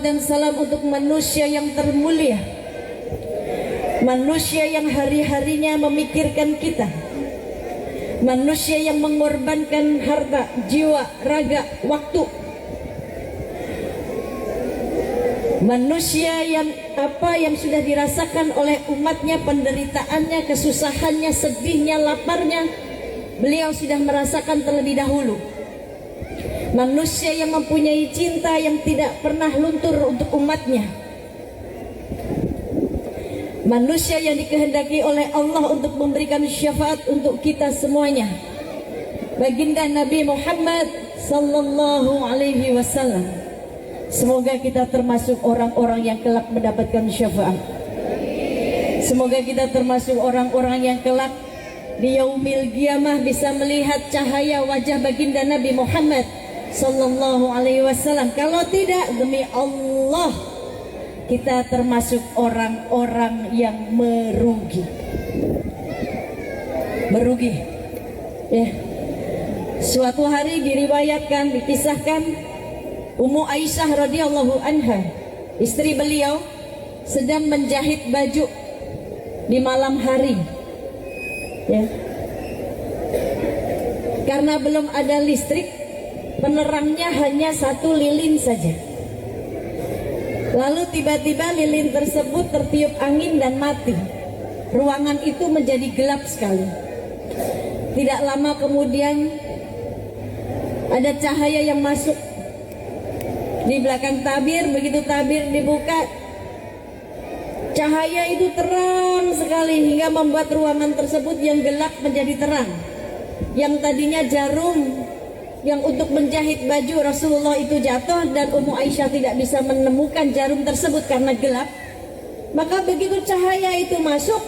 dan salam untuk manusia yang termulia, manusia yang hari-harinya memikirkan kita, manusia yang mengorbankan harta, jiwa, raga, waktu, manusia yang apa yang sudah dirasakan oleh umatnya, penderitaannya, kesusahannya, sedihnya, laparnya, beliau sudah merasakan terlebih dahulu. Manusia yang mempunyai cinta yang tidak pernah luntur untuk umatnya, manusia yang dikehendaki oleh Allah untuk memberikan syafaat untuk kita semuanya, baginda Nabi Muhammad sallallahu alaihi wasallam. Semoga kita termasuk orang-orang yang kelak mendapatkan syafaat. Semoga kita termasuk orang-orang yang kelak di yaumil qiyamah bisa melihat cahaya wajah baginda Nabi Muhammad sallallahu alaihi wasallam. Kalau tidak, demi Allah, kita termasuk orang-orang yang merugi. Merugi. Ya. Suatu hari diriwayatkan, dikisahkan, Ummu Aisyah radhiyallahu anha, istri beliau, sedang menjahit baju di malam hari. Ya. Karena belum ada listrik, penerangnya hanya satu lilin saja. Lalu tiba-tiba lilin tersebut tertiup angin dan mati. Ruangan itu menjadi gelap sekali. Tidak lama kemudian ada cahaya yang masuk di belakang tabir. Begitu tabir dibuka, cahaya itu terang sekali hingga membuat ruangan tersebut yang gelap menjadi terang. Yang tadinya jarum yang untuk menjahit baju Rasulullah itu jatuh dan Ummu Aisyah tidak bisa menemukan jarum tersebut karena gelap. Maka begitu cahaya itu masuk,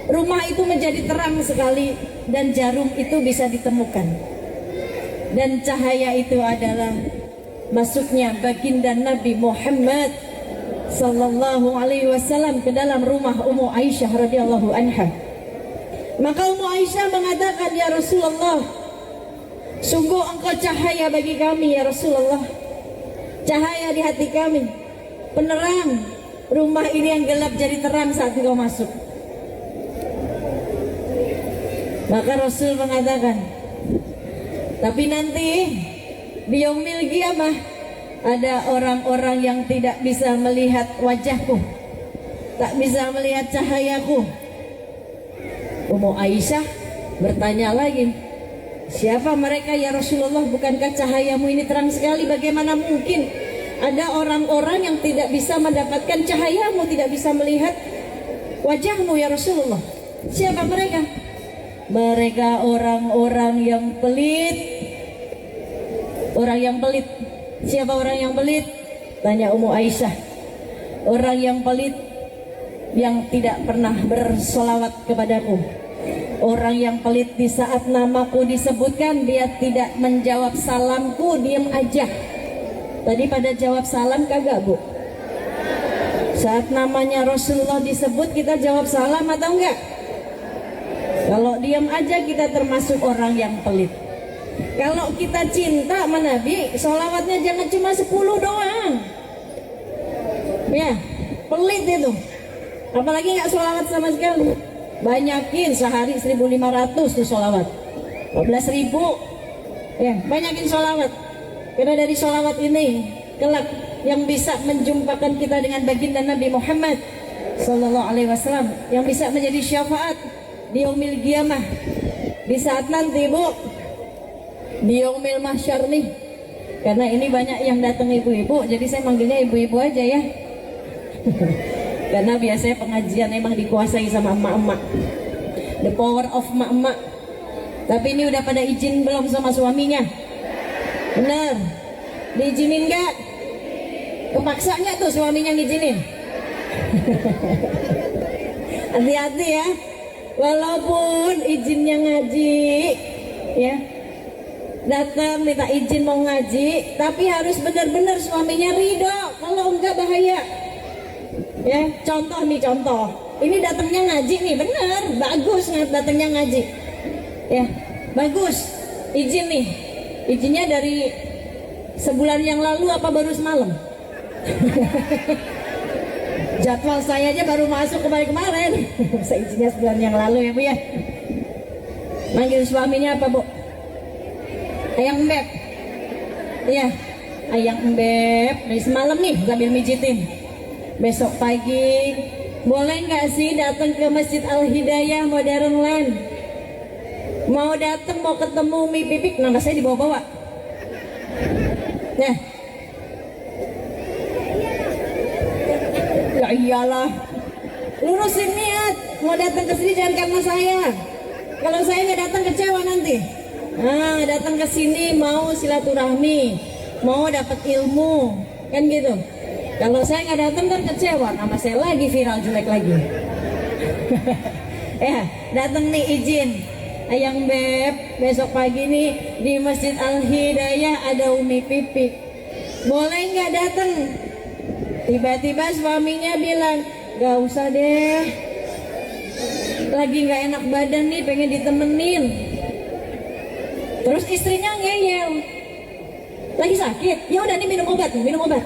rumah itu menjadi terang sekali dan jarum itu bisa ditemukan. Dan cahaya itu adalah masuknya baginda Nabi Muhammad sallallahu alaihi wasallam ke dalam rumah Ummu Aisyah radhiyallahu anha. Maka Ummu Aisyah mengatakan, "Ya Rasulullah, sungguh engkau cahaya bagi kami ya Rasulullah, cahaya di hati kami, penerang rumah ini yang gelap jadi terang saat engkau masuk." Maka Rasul mengatakan, "Tapi nanti di yaumil qiyamah ada orang-orang yang tidak bisa melihat wajahku, tak bisa melihat cahayaku." Ummu Aisyah bertanya lagi, "Siapa mereka ya Rasulullah? Bukankah cahayamu ini terang sekali? Bagaimana mungkin ada orang-orang yang tidak bisa mendapatkan cahayamu, tidak bisa melihat wajahmu ya Rasulullah? Siapa mereka?" "Mereka orang-orang yang pelit." Orang yang pelit. Siapa orang yang pelit? Tanya Ummu Aisyah. Orang yang pelit yang tidak pernah bersolawat kepadaku. Orang yang pelit di saat namaku disebutkan dia tidak menjawab salamku, diam aja. Tadi pada jawab salam kagak bu? Saat namanya Rasulullah disebut kita jawab salam atau enggak? Kalau diam aja kita termasuk orang yang pelit. Kalau kita cinta sama Nabi, sholawatnya jangan cuma 10 doang. Ya, pelit itu. Apalagi nggak sholawat sama sekali. Banyakin sehari 1.500 tuh sholawat, 12.000. Ya, banyakin sholawat. Karena dari sholawat ini kelak yang bisa menjumpakan kita dengan baginda Nabi Muhammad sallallahu alaihi wasallam, yang bisa menjadi syafaat di yaumil qiyamah. Di saat nanti bu, di yaumil mahsyar nih. Karena ini banyak yang datang ibu-ibu, jadi saya manggilnya ibu-ibu aja ya. Karena biasanya pengajian emang dikuasai sama emak-emak, the power of emak-emak. Tapi ini udah pada izin belum sama suaminya? Bener? Diizinin gak? Kepaksa gak tuh suaminya ngizinin? Hati-hati ya. Walaupun izinnya ngaji ya, datang minta izin mau ngaji, tapi harus benar-benar suaminya ridho. Kalau enggak bahaya. Ya, contoh nih, contoh. Ini datangnya ngaji nih, bener, bagus datangnya ngaji. Ya, bagus. Izin nih. Izinnya dari sebulan yang lalu apa baru semalam? Jadwal saya aja baru masuk kemarin. Saya izinnya sebulan yang lalu ya Bu ya. Manggil suaminya apa Bu? Ayang Beb. Iya, Ayang Beb. Dari semalam nih sambil mijitin. Besok pagi boleh nggak sih datang ke Masjid Al Hidayah Modern Land? Mau datang mau ketemu Umi Pipik, nama saya dibawa-bawa. Nah, ya iyalah, lurusin niat. Mau datang ke sini jangan karena saya. Kalau saya nggak datang kecewa nanti. Nah, datang ke sini mau silaturahmi, mau dapat ilmu, kan gitu. Kalau saya nggak datang kan kecewa, nama saya lagi viral jelek lagi. Ya, datang nih izin. Ayang Beb, besok pagi nih di Masjid Al Hidayah ada Umi Pipik. Boleh nggak datang? Tiba-tiba suaminya bilang, gak usah deh. Lagi nggak enak badan nih, pengen ditemenin. Terus istrinya ngeyel. Lagi sakit? Ya udah nih minum obat, minum obat.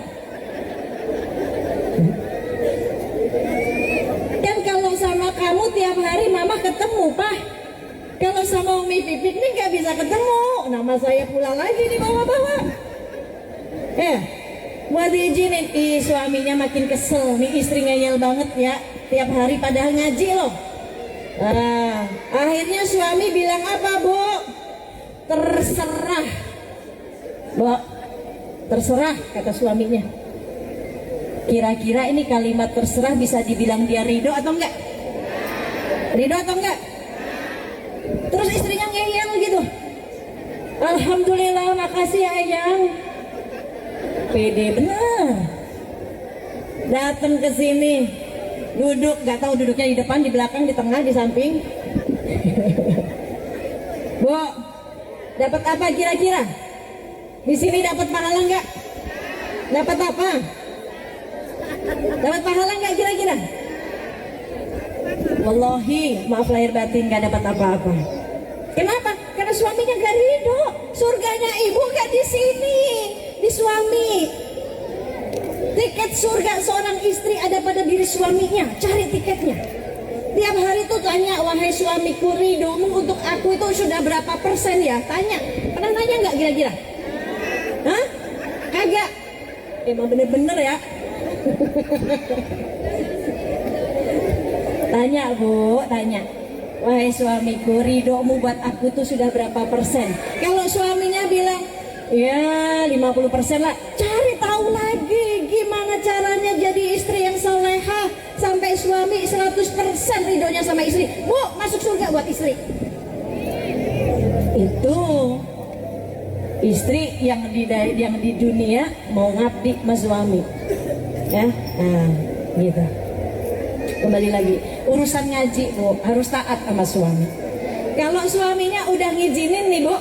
Dan kalau sama kamu tiap hari mama ketemu, Pak. Kalau sama Umi Pipik nih nggak bisa ketemu, nama saya pulang lagi di bawah-bawah. Mau diizinin, suaminya makin kesel nih, istri ngeyel banget ya, tiap hari padahal ngaji loh. Akhirnya suami bilang apa Bu? Terserah, Bu, terserah kata suaminya. Kira-kira ini kalimat terserah bisa dibilang dia ridho atau enggak? Ridho atau enggak? Terus istrinya ngeyel gitu. Alhamdulillah, makasih ya Ayang. Pede bener. Datang ke sini, duduk, nggak tahu duduknya di depan, di belakang, di tengah, di samping. Bu, dapat apa kira-kira? Di sini dapat pahala nggak? Dapat apa? Dapat pahala nggak kira-kira? Wallahi, maaf lahir batin nggak dapat apa-apa. Kenapa? Karena suaminya nggak ridho. Surganya ibu nggak di sini, di suami. Tiket surga seorang istri ada pada diri suaminya. Cari tiketnya. Tiap hari tuh tanya, wahai suamiku, ridhomu untuk aku itu sudah berapa persen ya? Tanya. Pernah nanya nggak kira-kira? Hah? Kagak. Emang bener-bener ya. Tanya Bu, tanya. Wahai suamiku, ridhomu buat aku tuh sudah berapa persen? Kalau suaminya bilang, ya 50% lah. Cari tahu lagi gimana caranya jadi istri yang salehah sampai suami 100% ridhonya sama istri. Bu, masuk surga buat istri. Itu istri yang di dunia mau ngabdi sama suami. Ya, nah, gitu. Kembali lagi, urusan ngaji Bu harus taat sama suami. Kalau suaminya udah ngizinin nih Bu,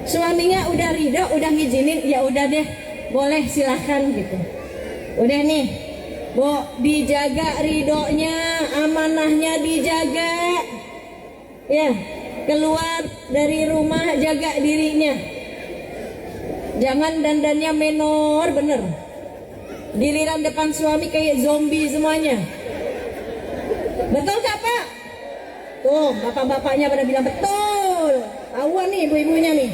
suaminya udah ridho, udah ngizinin, ya udah deh, boleh silahkan gitu. Udah nih Bu, dijaga ridhonya, amanahnya dijaga. Ya, keluar dari rumah jaga dirinya. Jangan dandannya menor, bener. Giliran depan suami kayak zombie semuanya. Betul gak Pak? Tuh, bapak-bapaknya pada bilang betul. Awan nih ibu-ibunya nih.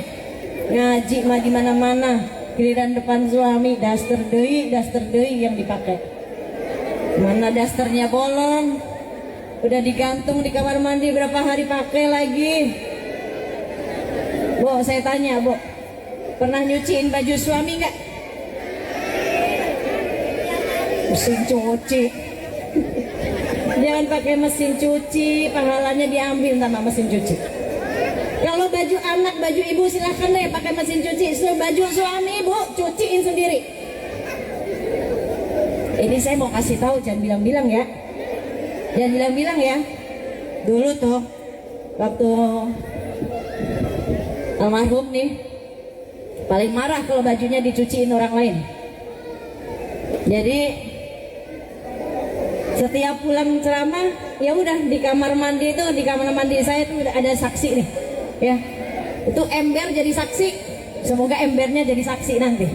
Ngaji mah di mana-mana. Giliran depan suami daster deui yang dipakai. Mana dasternya bolong. Udah digantung di kamar mandi berapa hari pakai lagi. Bu, saya tanya, Bu. Pernah nyuciin baju suami enggak? Mesin cuci. Jangan pakai mesin cuci, pahalanya diambil sama mesin cuci. Kalau baju anak, baju ibu silahkan deh pakai mesin cuci. Baju suami ibu cuciin sendiri. Ini saya mau kasih tahu, jangan bilang-bilang ya. Jangan bilang-bilang ya. Dulu tuh waktu almarhum nih paling marah kalau bajunya dicuciin orang lain. Jadi setiap pulang ceramah, ya udah di kamar mandi itu, di kamar mandi saya tuh udah ada saksi nih, ya. Itu ember jadi saksi. Semoga embernya jadi saksi nanti.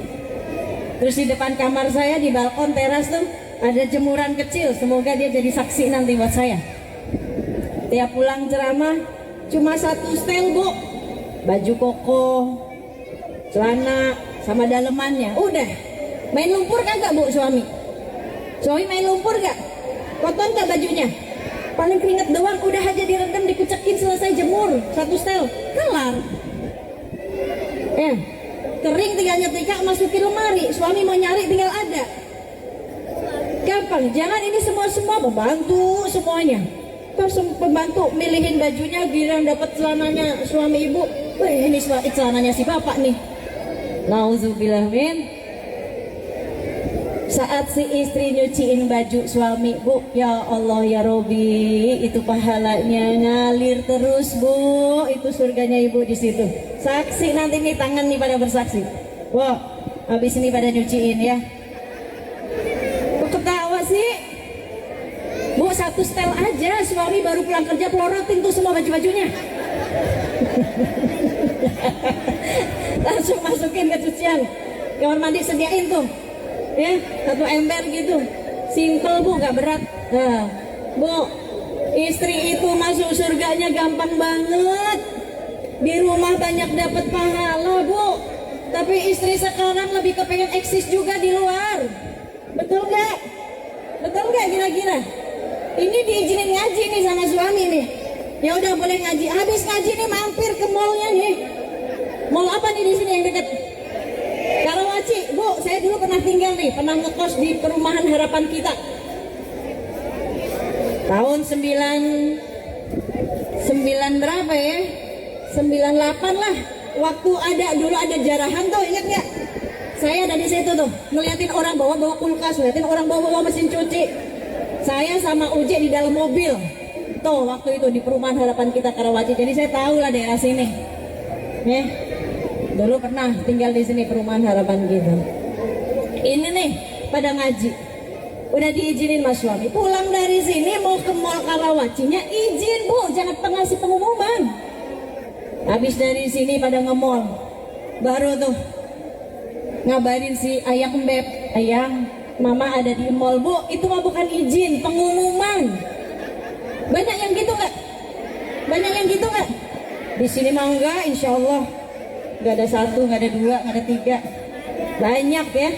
Terus di depan kamar saya di balkon teras tuh ada jemuran kecil. Semoga dia jadi saksi nanti buat saya. Tiap pulang ceramah cuma satu setel Bu, baju koko, celana sama dalemannya. Udah. Main lumpur kagak Bu suami? Suami main lumpur gak? Kotor gak bajunya? Paling keringet doang, udah aja direndam, dikucekin, selesai jemur, satu setel, kelar. Kering tinggal nyetrika, masukin lemari. Suami mau nyari tinggal ada. Gampang, jangan ini semua pembantu semuanya. Terus pembantu milihin bajunya, giliran dapat celananya suami ibu. Wih, ini celananya si bapak nih. Nauzubillah min. Saat si istri nyuciin baju suami, Bu, ya Allah ya Robi, itu pahalanya ngalir terus Bu, itu surganya ibu di situ. Saksi nanti nih, tangan nih pada bersaksi. Wah, habis ini pada nyuciin ya. Kok ketawa sih? Bu, satu setel aja, suami baru pulang kerja pelorotin tuh semua baju-bajunya. Langsung masukin ke cucian, kamar mandi sediain tuh. Ya, satu ember gitu, simple Bu, gak berat. Nah, Bu, istri itu masuk surganya gampang banget. Di rumah banyak dapat pahala Bu, tapi istri sekarang lebih kepengen eksis juga di luar. Betul gak? Betul gak kira-kira? Ini diizinin ngaji nih sama suami nih. Ya udah boleh ngaji. Habis ngaji nih mampir ke mallnya nih. Mall apa nih di sini yang dekat? Karawaci, Bu, saya dulu pernah tinggal nih, pernah ngekos di perumahan Harapan Kita. Tahun 9 berapa ya? 98 lah. Waktu dulu ada jarahan tuh, ingat nggak? Saya ada di situ tuh, ngeliatin orang bawa kulkas, ngeliatin orang bawa mesin cuci. Saya sama Uji di dalam mobil. Tuh, waktu itu di perumahan Harapan Kita Karawaci. Jadi saya tahu lah daerah sini. Dulu pernah tinggal di sini perumahan Harapan Kita. Ini nih pada ngaji, udah diizinin mas suami. Pulang dari sini mau ke mall Karawacinya izin Bu, jangan pengasih pengumuman. Habis dari sini pada nge-mall, baru tuh ngabarin si Ayang Beb, Ayang, Mama ada di mall Bu. Itu mah bukan izin, pengumuman. Banyak yang gitu nggak? Banyak yang gitu nggak? Di sini mah enggak, insya Allah. Gak ada satu, gak ada dua, gak ada tiga. Banyak ya.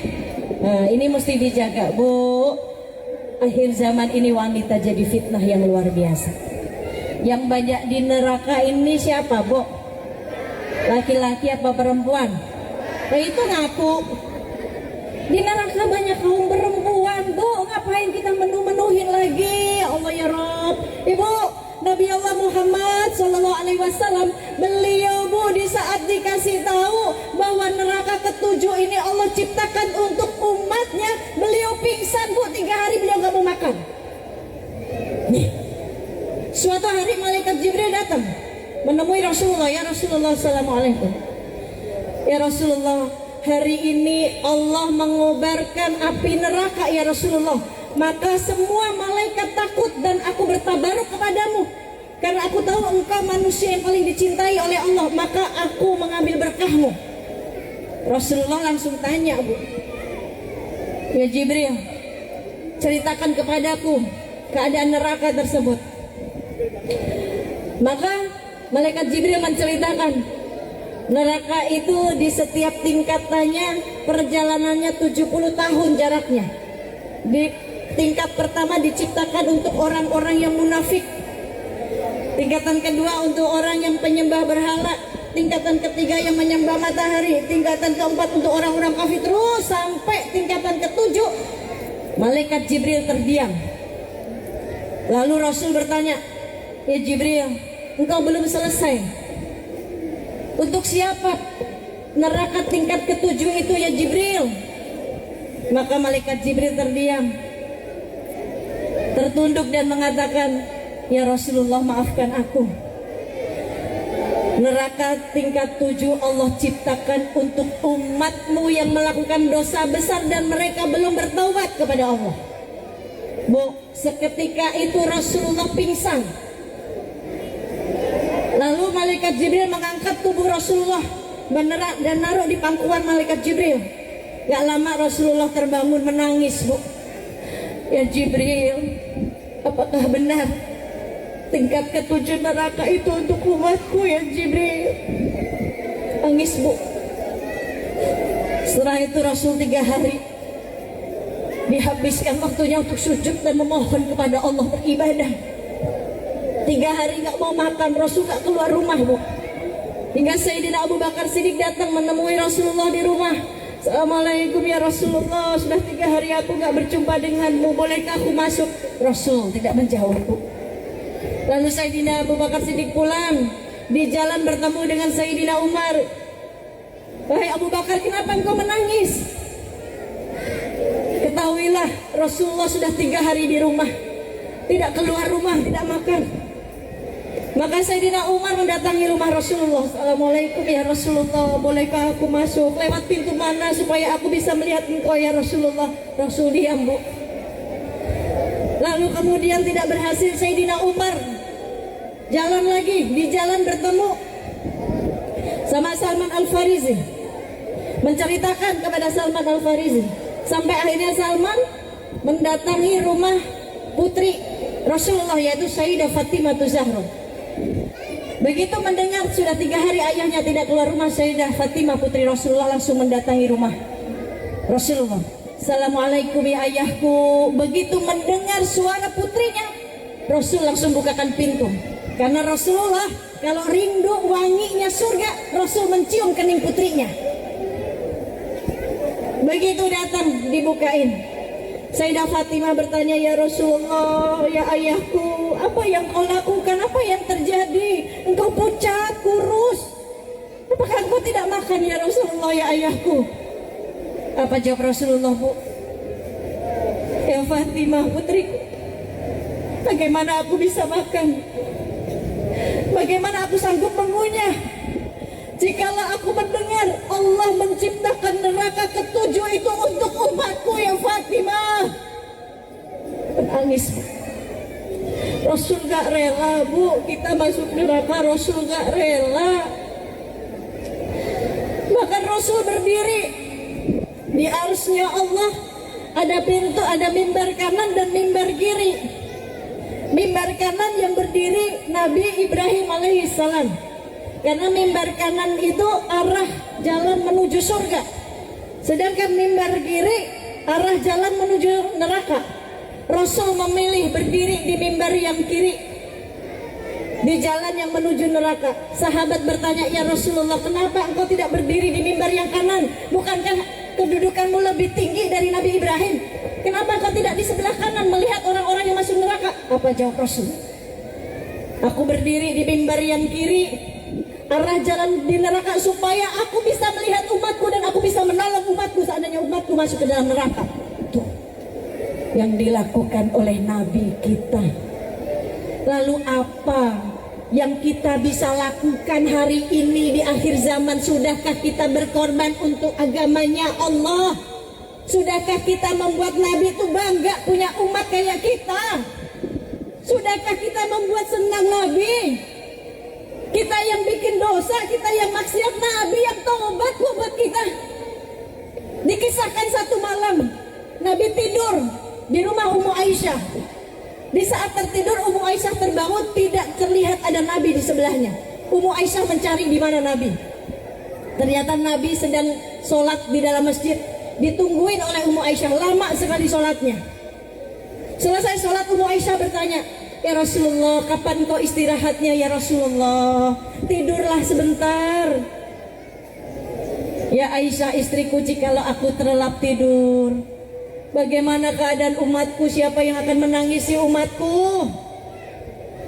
Nah, ini mesti dijaga Bu. Akhir zaman ini wanita jadi fitnah yang luar biasa. Yang banyak di neraka ini siapa Bu? Laki-laki apa perempuan? Nah itu ngaku. Di neraka banyak kaum perempuan Bu. Ngapain kita menu-menuhin lagi? Ya Allah ya Rob. Ibu, Nabi Allah Muhammad SAW, beliau Bu di saat dikasih tahu bahwa neraka ketujuh ini Allah ciptakan untuk umatnya, beliau pingsan Bu, 3 hari beliau gak mau makan. Nih, suatu hari malaikat Jibril datang menemui Rasulullah. Ya Rasulullah, Assalamualaikum. Ya Rasulullah, hari ini Allah mengobarkan api neraka ya Rasulullah. Maka semua malaikat takut dan aku bertabaruk kepadamu, karena aku tahu engkau manusia yang paling dicintai oleh Allah. Maka aku mengambil berkahmu. Rasulullah langsung tanya Bu, ya Jibril, ceritakan kepadaku keadaan neraka tersebut. Maka malaikat Jibril menceritakan, neraka itu di setiap tingkatannya perjalanannya 70 tahun jaraknya. Di tingkat pertama diciptakan untuk orang-orang yang munafik. Tingkatan kedua untuk orang yang penyembah berhala. Tingkatan ketiga yang menyembah matahari. Tingkatan keempat untuk orang-orang kafir. Terus sampai tingkatan ketujuh, malaikat Jibril terdiam. Lalu Rasul bertanya, ya Jibril, engkau belum selesai. Untuk siapa neraka tingkat ketujuh itu ya Jibril? Maka malaikat Jibril terdiam, tertunduk dan mengatakan, ya Rasulullah maafkan aku. Neraka tingkat 7 Allah ciptakan untuk umatmu yang melakukan dosa besar dan mereka belum bertaubat kepada Allah. Bu, seketika itu Rasulullah pingsan. Lalu malaikat Jibril mengangkat tubuh Rasulullah dan naruh di pangkuan malaikat Jibril. Gak lama Rasulullah terbangun menangis, Bu. Ya Jibril, apakah benar tingkat ketujuh neraka itu untuk umatku ya Jibril? Nangis, Bu. Setelah itu Rasul 3 hari dihabiskan waktunya untuk sujud dan memohon kepada Allah, beribadah. 3 hari gak mau makan, Rasul gak keluar rumah, Bu. Hingga Sayyidina Abu Bakar Siddiq datang menemui Rasulullah di rumah. Assalamualaikum ya Rasulullah, sudah 3 hari aku gak berjumpa denganmu, bolehkah aku masuk? Rasul tidak menjawab, Bu. Lalu Sayyidina Abu Bakar Siddiq pulang. Di jalan bertemu dengan Sayyidina Umar. Wahai Abu Bakar, kenapa engkau menangis? Ketahuilah Rasulullah sudah 3 hari di rumah, tidak keluar rumah, tidak makan. Maka Sayyidina Umar mendatangi rumah Rasulullah. Assalamualaikum ya Rasulullah, bolehkah aku masuk? Lewat pintu mana supaya aku bisa melihat engkau ya Rasulullah? Rasul diam, Bu. Lalu kemudian tidak berhasil, Sayyidina Umar jalan lagi. Di jalan bertemu sama Salman Al-Farisi, menceritakan kepada Salman Al-Farisi. Sampai akhirnya Salman mendatangi rumah putri Rasulullah, yaitu Sayyidah Fatimah Zahra. Begitu mendengar sudah 3 hari ayahnya tidak keluar rumah, Sayyidah Fatimah putri Rasulullah langsung mendatangi rumah Rasulullah. Assalamualaikum ya ayahku. Begitu mendengar suara putrinya, Rasul langsung bukakan pintu. Karena Rasulullah kalau rindu wanginya surga, Rasul mencium kening putrinya. Begitu datang, dibukain. Sayyidah Fatimah bertanya, ya Rasulullah, ya ayahku, apa yang kau lakukan? Apa yang terjadi? Engkau pucat, kurus. Apakah engkau tidak makan ya Rasulullah, ya ayahku? Apa jawab Rasulullah, Bu? Ya Fatimah putriku, bagaimana aku bisa makan? Bagaimana aku sanggup mengunyah? Jikalau aku mendengar Allah menciptakan neraka ke-7 itu untuk umatku ya Fatimah. Menangis. Rasul gak rela, Bu, kita masuk neraka. Rasul gak rela. Bahkan Rasul berdiri di arsy-Nya Allah. Ada pintu, ada mimbar kanan dan mimbar kiri. Mimbar kanan yang berdiri Nabi Ibrahim alaihissalam. Karena mimbar kanan itu arah jalan menuju surga, sedangkan mimbar kiri arah jalan menuju neraka. Rasul memilih berdiri di mimbar yang kiri, di jalan yang menuju neraka. Sahabat bertanya, ya Rasulullah, kenapa engkau tidak berdiri di mimbar yang kanan? Bukankah kedudukanmu lebih tinggi dari Nabi Ibrahim? Kenapa engkau tidak di sebelah kanan melihat orang-orang yang masuk neraka? Apa jawab Rasul? Aku berdiri di mimbar yang kiri, arah jalan di neraka, supaya aku bisa melihat umatku dan aku bisa menolong umatku seandainya umatku masuk ke dalam neraka. Tuh yang dilakukan oleh Nabi kita. Lalu apa yang kita bisa lakukan hari ini di akhir zaman? Sudahkah kita berkorban untuk agamanya Allah? Sudahkah kita membuat Nabi itu bangga punya umat kayak kita? Sudahkah kita membuat senang Nabi? Kita yang bikin dosa, kita yang maksiat, Nabi yang tobat buat kita. Dikisahkan satu malam Nabi tidur di rumah Ummu Aisyah. Di saat tertidur Ummu Aisyah terbangun, tidak terlihat ada Nabi di sebelahnya. Ummu Aisyah mencari di mana Nabi. Ternyata Nabi sedang sholat di dalam masjid. Ditungguin oleh Ummu Aisyah, lama sekali sholatnya. Selesai sholat Ummu Aisyah bertanya, ya Rasulullah, kapan kau istirahatnya ya Rasulullah? Tidurlah sebentar. Ya Aisyah istriku, jikalau aku terlelap tidur, bagaimana keadaan umatku? Siapa yang akan menangisi umatku?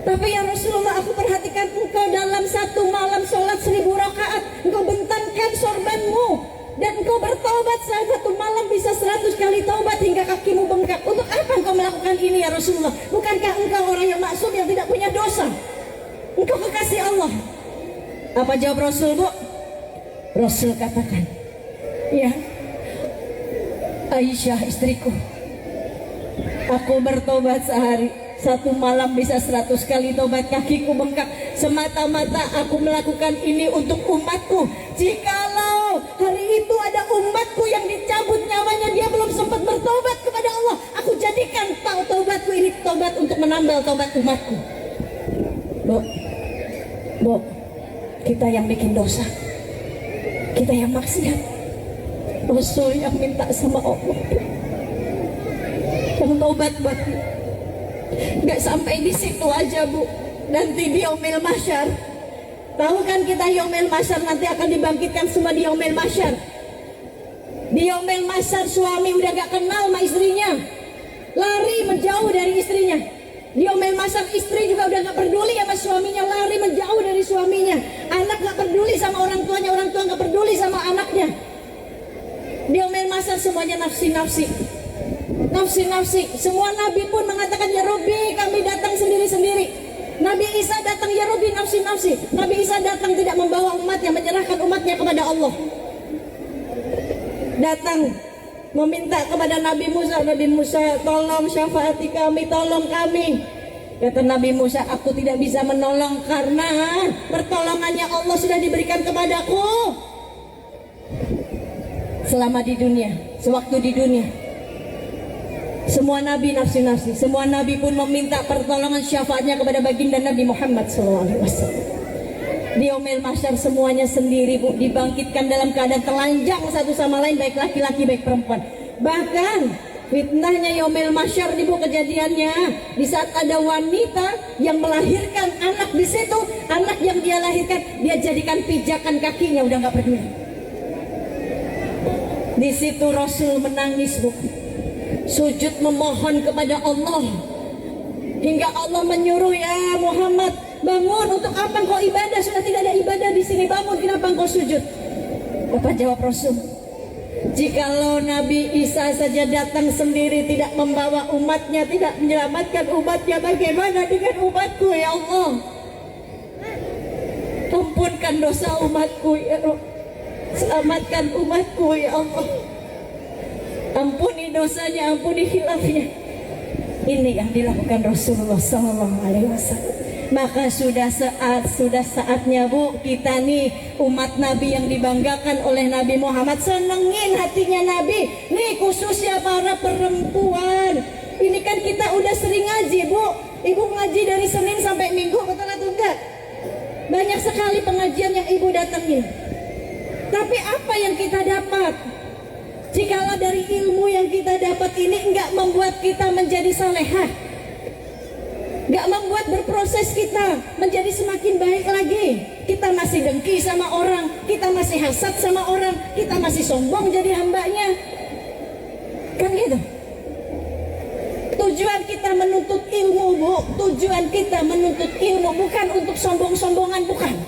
Tapi ya Rasulullah, aku perhatikan engkau dalam satu malam sholat 1000 rakaat, engkau bentangkan sorbanmu, dan engkau bertaubat satu malam bisa 100 kali taubat hingga kakimu bengkak. Untuk apa engkau melakukan ini ya Rasulullah? Bukankah engkau orang yang maksum, yang tidak punya dosa? Engkau kekasih Allah. Apa jawab Rasul, Bu? Rasul katakan, ya Aisyah istriku, aku bertobat sehari, satu malam bisa 100 kali tobat, kakiku bengkak. Semata-mata aku melakukan ini untuk umatku. Jikalau hari itu ada umatku yang dicabut nyawanya, dia belum sempat bertobat kepada Allah. Aku jadikan taubatku ini tobat untuk menambal tobat umatku. Bu, kita yang bikin dosa, kita yang maksiat, Rasul yang minta sama Allah yang tobat buat kita. Gak sampai di situ aja, Bu. Nanti di yaumil mahsyar, tahu kan kita yaumil mahsyar nanti akan dibangkitkan semua di yaumil mahsyar. Di yaumil mahsyar suami udah gak kenal sama istrinya, lari menjauh dari istrinya. Di yaumil mahsyar istri juga udah gak peduli sama suaminya, lari menjauh dari suaminya. Anak gak peduli sama orang tuanya, orang tua gak peduli sama anaknya. Di yaumil mahsyar semuanya nafsi-nafsi. Nafsi-nafsi. Semua nabi pun mengatakan, ya Rabbi, kami datang sendiri-sendiri. Nabi Isa datang, ya Rabbi, nafsi-nafsi. Nabi Isa datang tidak membawa umatnya, menyerahkan umatnya kepada Allah. Datang meminta kepada Nabi Musa, Nabi Musa, tolong syafaati kami, tolong kami. Kata Nabi Musa, aku tidak bisa menolong karena pertolongannya Allah sudah diberikan kepadaku selama di dunia, sewaktu di dunia. Semua nabi nafsi-nafsi, semua nabi pun meminta pertolongan syafaatnya kepada baginda Nabi Muhammad SAW. Di yaumil mahsyar semuanya sendiri, Bu, dibangkitkan dalam keadaan telanjang satu sama lain, baik laki-laki baik perempuan. Bahkan fitnahnya yaumil mahsyar, Bu, kejadiannya di saat ada wanita yang melahirkan anak di situ, anak yang dia lahirkan dia jadikan pijakan kakinya, udah nggak peduli. Di situ Rasul menangis, Bu, sujud memohon kepada Allah hingga Allah menyuruh, ya Muhammad, bangun. Untuk apa engkau ibadah? Sudah tidak ada ibadah di sini, bangun. Kenapa engkau sujud? Apa jawab Rasul? Jikalau Nabi Isa saja datang sendiri, tidak membawa umatnya, tidak menyelamatkan umatnya, bagaimana dengan umatku, ya Allah? Ampunkan dosa umatku, ya Allah. Selamatkan umatku, ya Allah. Ampuni dosanya, ampuni khilafnya. Ini yang dilakukan Rasulullah SAW. Maka sudah saatnya, Bu, kita nih umat Nabi yang dibanggakan oleh Nabi Muhammad, senengin hatinya Nabi. Nih khususnya para perempuan. Ini kan kita udah sering ngaji, Bu. Ibu ngaji dari Senin sampai Minggu, betul atau enggak? Banyak sekali pengajian yang Ibu datangin. Tapi apa yang kita dapat? Jikalau dari ilmu yang kita dapat ini enggak membuat kita menjadi salehah, enggak membuat berproses kita menjadi semakin baik lagi, kita masih dengki sama orang, kita masih hasad sama orang, kita masih sombong jadi hambanya, kan gitu. Tujuan kita menuntut ilmu, Bu, tujuan kita menuntut ilmu bukan untuk sombong-sombongan, bukan.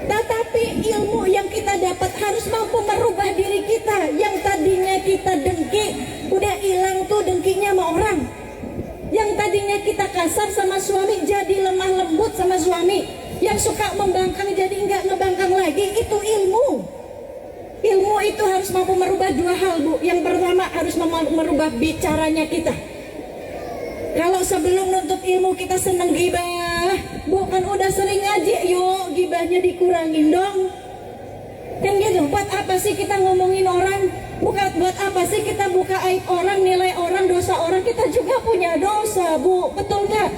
Tetapi ilmu yang kita dapat harus mampu merubah diri kita. Yang tadinya kita dengki, udah hilang tuh dengkinya sama orang. Yang tadinya kita kasar sama suami, jadi lemah lembut sama suami. Yang suka membangkang jadi enggak ngebangkang lagi. Itu ilmu. Ilmu itu harus mampu merubah dua hal, Bu. Yang pertama harus merubah bicaranya kita. Kalau sebelum nuntut ilmu kita seneng gibah, bukan udah sering ngaji, yuk gibahnya dikurangin dong. Kan gitu. Buat apa sih kita ngomongin orang? Buat apa sih kita buka aib orang, nilai orang, dosa orang? Kita juga punya dosa, Bu, betul nggak?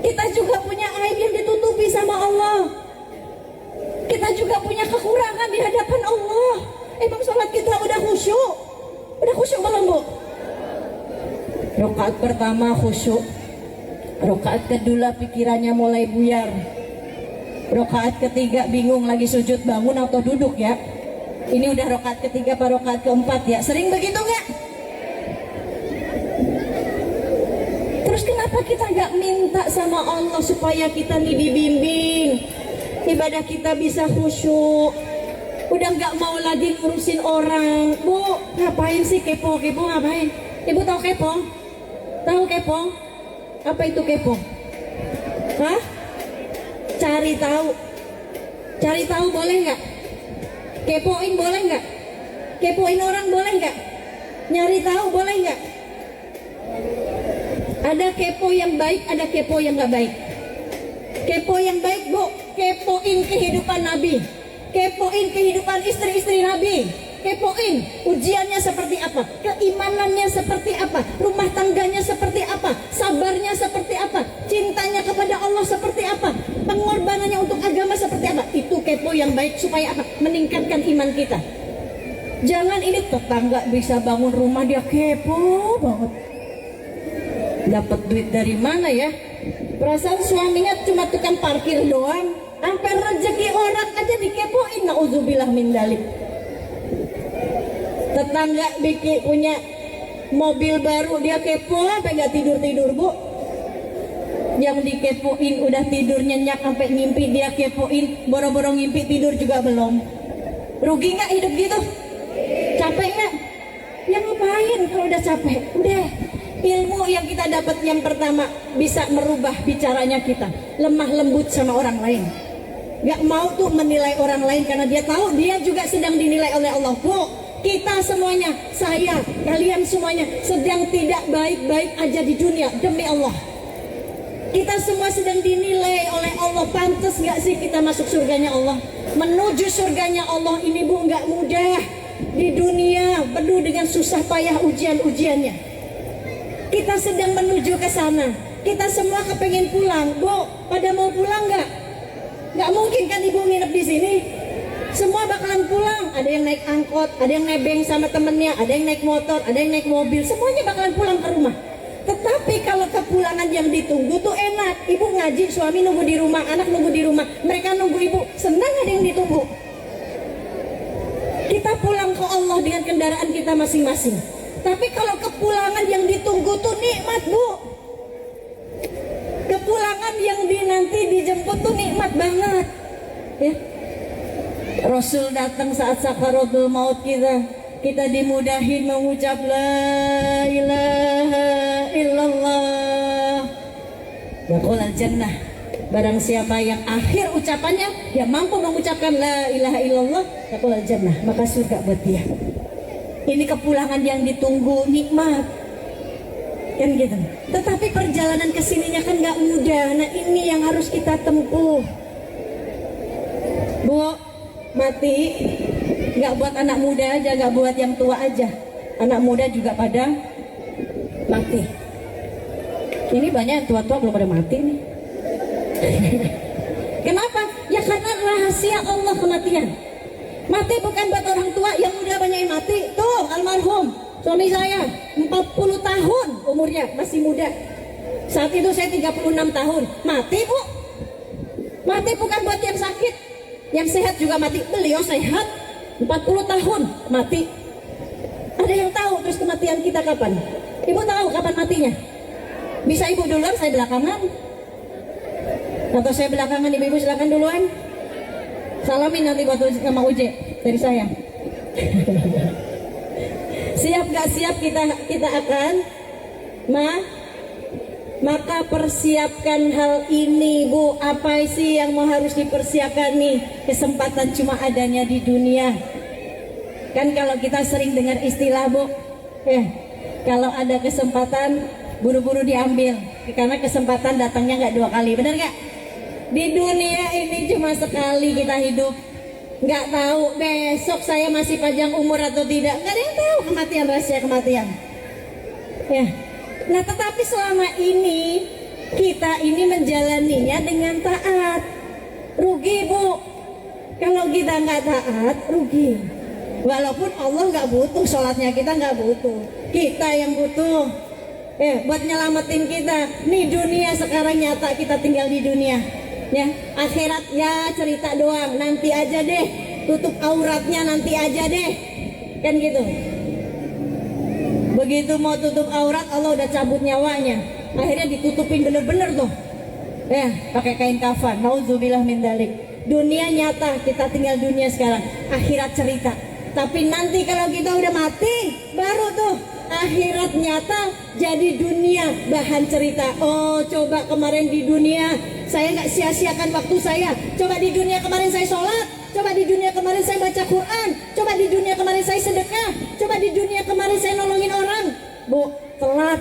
Kita juga punya aib yang ditutupi sama Allah. Kita juga punya kekurangan di hadapan Allah. Emang sholat kita udah khusyuk? Udah khusyuk belum, Bu? Rakaat pertama khusyuk, rakaat kedua pikirannya mulai buyar, rakaat ketiga bingung lagi sujud bangun atau duduk ya. Ini udah rakaat ketiga apa rakaat keempat ya? Sering begitu nggak? Terus kenapa kita nggak minta sama Allah supaya kita nih dibimbing, ibadah kita bisa khusyuk? Udah nggak mau lagi ngurusin orang. Bu, ngapain sih kepo ngapain? Ibu tahu kepo? Tahu kepo? Apa itu kepo? Hah? Cari tahu. Cari tahu boleh nggak? Kepoin boleh nggak? Kepoin orang boleh nggak? Nyari tahu boleh nggak? Ada kepo yang baik, ada kepo yang nggak baik. Kepo yang baik, Bu, kepoin kehidupan Nabi. Kepoin kehidupan istri-istri Nabi. Kepoin ujiannya seperti apa, keimanannya seperti apa, rumah tangganya seperti apa, sabarnya seperti apa, cintanya kepada Allah seperti apa, pengorbanannya untuk agama seperti apa. Itu kepo yang baik supaya apa? Meningkatkan iman kita. Jangan ini tetangga bisa bangun rumah dia kepo banget. Dapat duit dari mana ya? Perasaan suaminya cuma tukang parkir doang. Sampai rezeki orang aja dikepoin. Nauzubillah min dalik. Tetangga bikin punya mobil baru dia kepo sampai nggak tidur bu. Yang dikepoin udah tidur nyenyak sampai ngimpi dia kepoin, boro-boro ngimpi tidur juga belum. Rugi nggak hidup gitu? Capek nggak? Ya ngapain kalau udah capek? Udah. Ilmu yang kita dapat yang pertama bisa merubah bicaranya kita, lemah lembut sama orang lain. Gak mau tuh menilai orang lain karena dia tahu dia juga sedang dinilai oleh Allah. Bu, kita semuanya, saya, kalian semuanya sedang tidak baik-baik aja di dunia, demi Allah. Kita semua sedang dinilai oleh Allah. Pantas gak sih kita masuk surganya Allah? Menuju surganya Allah ini bu gak mudah. Di dunia penuh dengan susah payah ujian-ujiannya. Kita sedang menuju ke sana. Kita semua kepengen pulang. Bu, pada mau pulang gak? Gak mungkin kan ibu nginep di sini. Semua bakalan pulang. Ada yang naik angkot, ada yang nebeng sama temennya, ada yang naik motor, ada yang naik mobil. Semuanya bakalan pulang ke rumah. Tetapi kalau kepulangan yang ditunggu tuh enak. Ibu ngaji, suami nunggu di rumah, anak nunggu di rumah. Mereka nunggu ibu, senang ada yang ditunggu. Kita pulang ke Allah dengan kendaraan kita masing-masing. Tapi kalau kepulangan yang ditunggu tuh nikmat bu. Kepulangan yang nanti dijemput tuh nikmat banget ya. Rasul datang saat sakaratul maut kita dimudahin mengucap la ilaha illallah yaqulul jannah. Barang siapa yang akhir ucapannya dia mampu mengucapkan la ilaha illallah yaqulul jannah, maka surga buat dia. Ini kepulangan yang ditunggu, nikmat kan gitu. Tetapi perjalanan kesininya kan nggak mudah. Nah ini yang harus kita tempuh. Bu, mati nggak buat anak muda aja, nggak buat yang tua aja. Anak muda juga pada mati. Ini banyak yang tua-tua belum pada mati nih. Kenapa? Ya karena rahasia Allah kematian. Mati bukan buat orang tua, yang muda banyak yang mati. Tuh almarhum suami saya 40 tahun umurnya, masih muda. Saat itu saya 36 tahun. Mati bu. Mati bukan buat yang sakit. Yang sehat juga mati. Beliau sehat 40 tahun mati. Ada yang tahu terus kematian kita kapan? Ibu tahu kapan matinya? Bisa ibu duluan, saya belakangan. Atau saya belakangan, ibu-ibu silakan duluan. Salamin nanti buat sama Uje dari saya. Siap gak siap kita akan maka persiapkan hal ini bu. Apa sih yang mau harus dipersiapkan nih? Kesempatan cuma adanya di dunia. Kan kalau kita sering dengar istilah bu, kalau ada kesempatan buru-buru diambil, karena kesempatan datangnya nggak 2 kali, benar nggak? Di dunia ini cuma sekali kita hidup. Nggak tahu besok saya masih panjang umur atau tidak. Nggak ada yang tahu kematian, rahasia kematian. Ya. Nah tetapi selama ini kita ini menjalaninya dengan taat. Rugi bu. Kalau kita nggak taat, rugi. Walaupun Allah nggak butuh, sholatnya kita nggak butuh. Kita yang butuh. Buat nyelamatin kita. Nih dunia sekarang nyata, kita tinggal di dunia. Ya, akhirat ya cerita doang, nanti aja deh. Tutup auratnya nanti aja deh. Kan gitu. Begitu mau tutup aurat, Allah udah cabut nyawanya. Akhirnya ditutupin bener-bener tuh. Pakai kain kafan. Nauzubillah min dalik. Dunia nyata, kita tinggal dunia sekarang. Akhirat cerita. Tapi nanti kalau kita udah mati, baru tuh akhirat nyata jadi dunia bahan cerita. Oh coba kemarin di dunia saya nggak sia-siakan waktu saya. Coba di dunia kemarin saya sholat. Coba di dunia kemarin saya baca Quran. Coba di dunia kemarin saya sedekah. Coba di dunia kemarin saya nolongin orang. Bu, telat.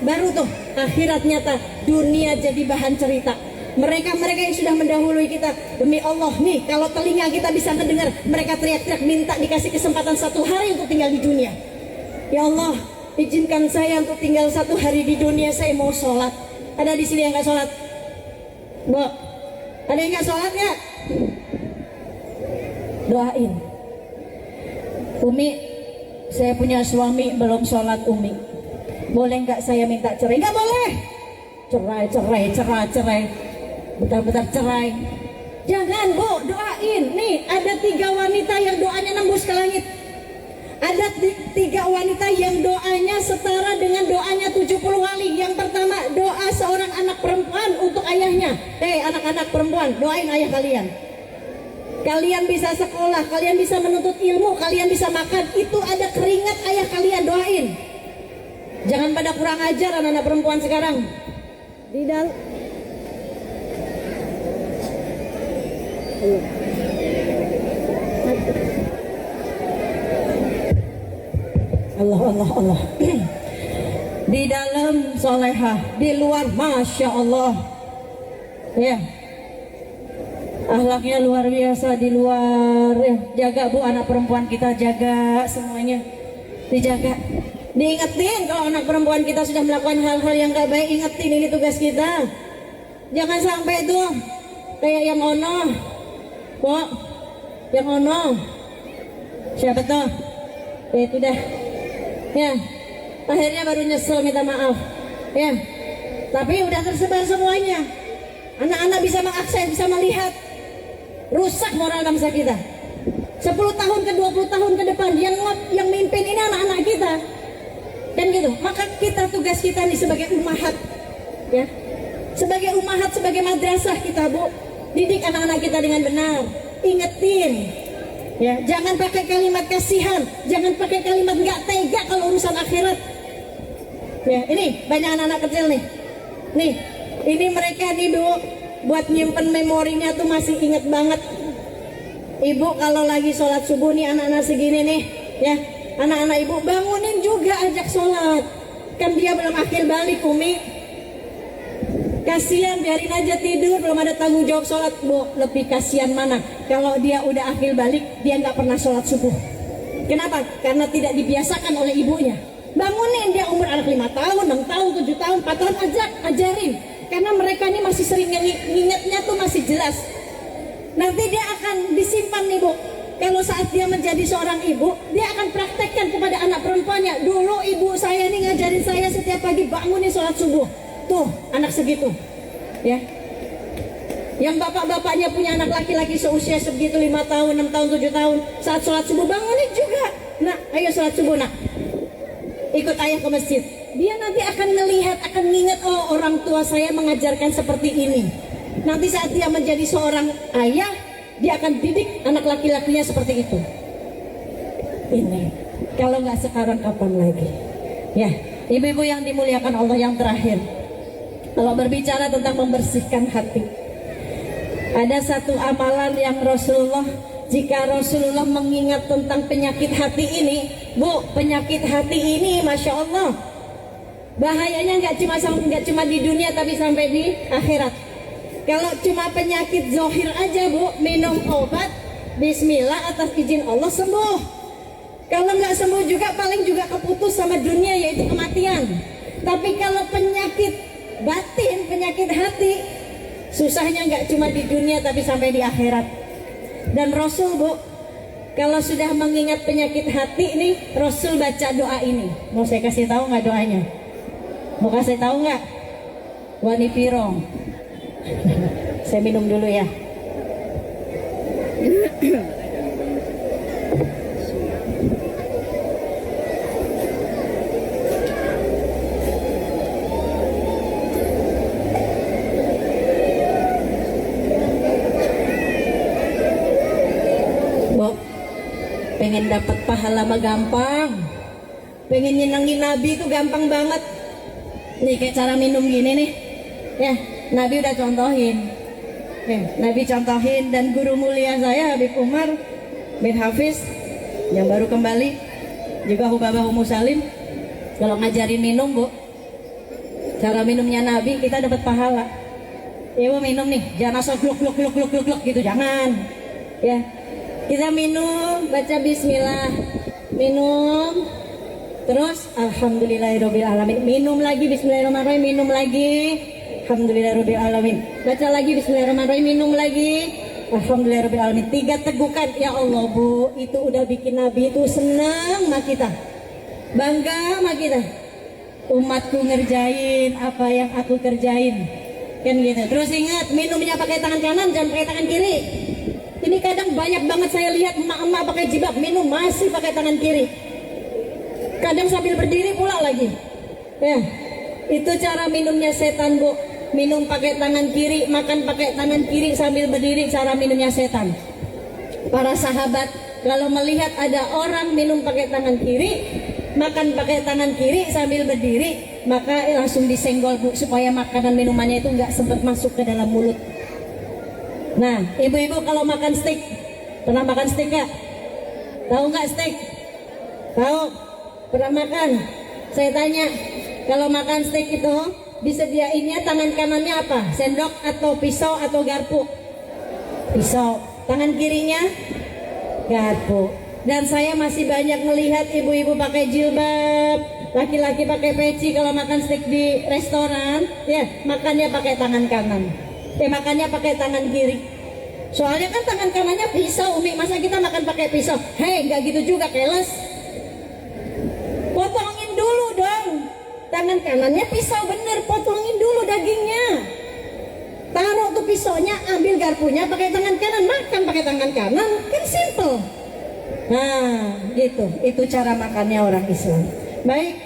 Baru tuh akhirat nyata, dunia jadi bahan cerita. Mereka-mereka yang sudah mendahului kita, demi Allah nih, kalau telinga kita bisa mendengar mereka teriak-teriak minta dikasih kesempatan 1 hari untuk tinggal di dunia. Ya Allah, izinkan saya untuk tinggal 1 hari di dunia, saya mau sholat. Ada di sini yang nggak sholat? Bu, ada yang nggak sholat nggak? Doain. Umi, saya punya suami belum sholat Umi. Boleh nggak saya minta cerai? Nggak boleh. Cerai. Bentar cerai. Jangan Bu, doain. Nih ada 3 wanita yang doanya nembus ke langit. Ada 3 wanita yang doanya setara dengan doanya 70 wali. Yang pertama, doa seorang anak perempuan untuk ayahnya. Anak-anak perempuan, doain ayah kalian. Kalian bisa sekolah, kalian bisa menuntut ilmu, kalian bisa makan. Itu ada keringat ayah kalian, doain. Jangan pada kurang ajar anak-anak perempuan sekarang. Di dalam Allah. Di dalam solehah, di luar masya Allah. Ya, akhlaknya luar biasa di luar. Ya, jaga Bu anak perempuan kita, jaga semuanya, dijaga. Diingetin kalau anak perempuan kita sudah melakukan hal-hal yang gak baik, ingetin, ini tugas kita. Jangan sampai tuh kayak yang ono, kok yang ono. Siapa tuh? Itu dah. Ya, akhirnya baru nyesel minta maaf. Ya, tapi udah tersebar semuanya. Anak-anak bisa mengakses, bisa melihat. Rusak moral bangsa kita. 10 tahun ke 20 tahun ke depan yang mimpin ini anak-anak kita. Dan gitu, maka tugas kita nih sebagai umahat, ya, sebagai umahat, sebagai madrasah kita Bu, didik anak-anak kita dengan benar, ingetin, ya, jangan pakai kalimat kasihan, jangan pakai kalimat nggak tega kalau urusan akhirat. Ya, ini banyak anak-anak kecil nih, ini mereka nih Bu, buat nyimpen memorinya tuh masih inget banget. Ibu kalau lagi sholat subuh nih anak-anak segini nih, ya. Anak-anak ibu bangunin juga, ajak sholat. Kan dia belum akhir balik Umi. Kasihan, biarin aja tidur, belum ada tanggung jawab sholat Bu. Lebih kasihan mana kalau dia udah akhir balik, dia nggak pernah sholat subuh. Kenapa? Karena tidak dibiasakan oleh ibunya. Bangunin, dia umur anak 5 tahun, 6 tahun, 7 tahun, 4 tahun, ajarin. Karena mereka ini masih sering ngingetnya tuh masih jelas. Nanti dia akan disimpan nih Bu. Kalau saat dia menjadi seorang ibu, dia akan praktekkan kepada anak perempuannya. Dulu ibu saya nih ngajarin saya setiap pagi bangunin sholat subuh. Tuh, anak segitu, ya. Yang bapak-bapaknya punya anak laki-laki seusia segitu 5 tahun, 6 tahun, 7 tahun, saat sholat subuh bangunin juga. Nah, ayo sholat subuh nak. Ikut ayah ke masjid. Dia nanti akan melihat, akan mengingat, oh orang tua saya mengajarkan seperti ini. Nanti saat dia menjadi seorang ayah, dia akan didik anak laki-lakinya seperti itu. Ini kalau nggak sekarang kapan lagi? Ya, ibu-ibu yang dimuliakan Allah, yang terakhir, kalau berbicara tentang membersihkan hati, ada satu amalan yang jika Rasulullah mengingat tentang penyakit hati ini, Bu, penyakit hati ini, masya Allah, bahayanya nggak cuma di dunia, tapi sampai di akhirat. Kalau cuma penyakit zohir aja Bu, minum obat, bismillah, atas izin Allah sembuh. Kalau nggak sembuh juga paling juga keputus sama dunia, yaitu kematian. Tapi kalau penyakit batin, penyakit hati, susahnya nggak cuma di dunia tapi sampai di akhirat. Dan Rasul Bu, kalau sudah mengingat penyakit hati nih, Rasul baca doa ini. Mau saya kasih tahu nggak doanya? Mau kasih tahu nggak? Wani pirong. Saya minum dulu ya. Bu, pengen dapat pahala mah gampang. Pengen nyenengin Nabi itu gampang banget. Nih kayak cara minum gini nih. Ya, Nabi udah contohin. Nabi contohin, dan guru mulia saya Habib Umar bin Hafiz yang baru kembali, juga Hubabah Ummu Salim, kalau ngajarin minum Bu, cara minumnya Nabi, kita dapat pahala. Ibu minum nih, jangan asal gluk gluk gluk gluk gluk gluk gitu, jangan. Ya, kita minum, baca Bismillah, minum, terus Alhamdulillahirobbil alamin, minum lagi Bismillahirrahmanirrahim, minum lagi, Alhamdulillahirobbil alamin, baca lagi Bismillahirrahmanirrahim, minum lagi, Alhamdulillahirobbil alamin. 3 tegukan, ya Allah Bu, itu udah bikin Nabi itu senang sama kita, bangga sama kita. Umatku ngerjain apa yang aku kerjain, kan gitu. Terus ingat, minumnya pakai tangan kanan, jangan pakai tangan kiri. Ini kadang banyak banget saya lihat emak-emak pakai jilbab minum masih pakai tangan kiri, kadang sambil berdiri pula lagi. Ya, itu cara minumnya setan Bu. Minum pakai tangan kiri, makan pakai tangan kiri sambil berdiri, cara minumnya setan. Para sahabat kalau melihat ada orang minum pakai tangan kiri, makan pakai tangan kiri sambil berdiri, maka langsung disenggol Bu, supaya makanan minumannya itu nggak sempat masuk ke dalam mulut. Nah, ibu-ibu kalau makan steak, pernah makan steak nggak? Tahu nggak steak? Tahu? Pernah makan? Saya tanya, kalau makan steak itu disediainnya tangan kanannya apa? Sendok atau pisau atau garpu? Pisau. Tangan kirinya garpu. Dan saya masih banyak melihat ibu-ibu pakai jilbab, laki-laki pakai peci kalau makan steak di restoran, ya makannya pakai tangan kanan. Makannya pakai tangan kiri. Soalnya kan tangan kanannya pisau, Umi, masa kita makan pakai pisau? Hei, nggak gitu juga, keles. Potongin dulu dong. Tangan kanannya pisau bener, potongin dulu dagingnya. Taruh tuh pisaunya, ambil garpunya pakai tangan kanan, makan pakai tangan kanan, kan simple. Nah, gitu. Itu cara makannya orang Islam. Baik.